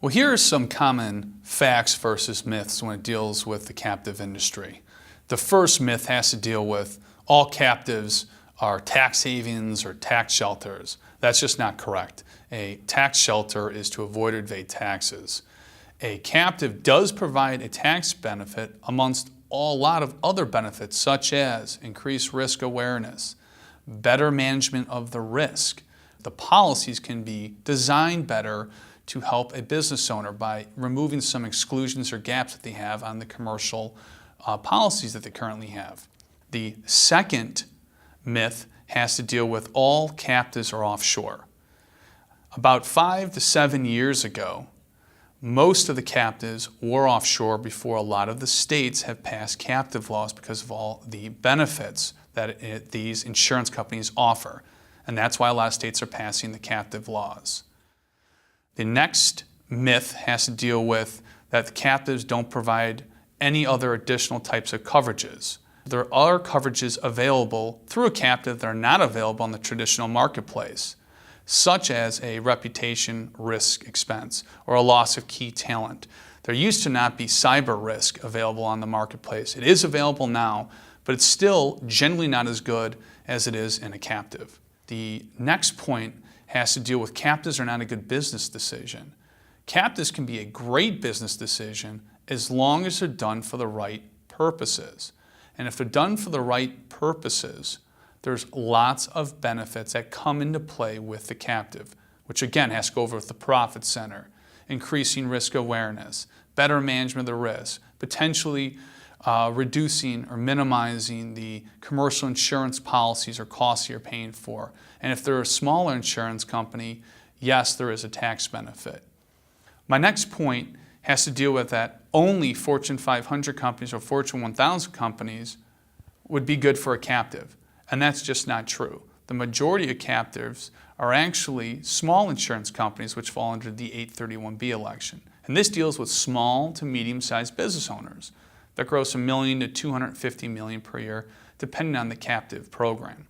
Well, here are some common facts versus myths when it deals with the captive industry. The first myth has to deal with all captives are tax havens or tax shelters. That's just not correct. A tax shelter is to avoid or evade taxes. A captive does provide a tax benefit amongst a lot of other benefits, such as increased risk awareness, better management of the risk. The policies can be designed better to help a business owner by removing some exclusions or gaps that they have on the commercial policies that they currently have. The second myth has to deal with all captives are offshore. About 5 to 7 years ago, most of the captives were offshore before a lot of the states have passed captive laws because of all the benefits that these insurance companies offer. And that's why a lot of states are passing the captive laws. The next myth has to deal with that the captives don't provide any other additional types of coverages. There are coverages available through a captive that are not available in the traditional marketplace, such as a reputation risk expense or a loss of key talent. There used to not be cyber risk available on the marketplace. It is available now, but it's still generally not as good as it is in a captive. The next point has to deal with captives are not a good business decision. Captives can be a great business decision as long as they're done for the right purposes. And if they're done for the right purposes, there's lots of benefits that come into play with the captive, which again has to go over with the profit center, increasing risk awareness, better management of the risk, potentially reducing or minimizing the commercial insurance policies or costs you're paying for. And if they're a smaller insurance company, yes, there is a tax benefit. My next point has to deal with that only Fortune 500 companies or Fortune 1000 companies would be good for a captive. And that's just not true. The majority of captives are actually small insurance companies which fall under the 831B election. And this deals with small to medium-sized business owners that gross $1 million to $250 million per year, depending on the captive program.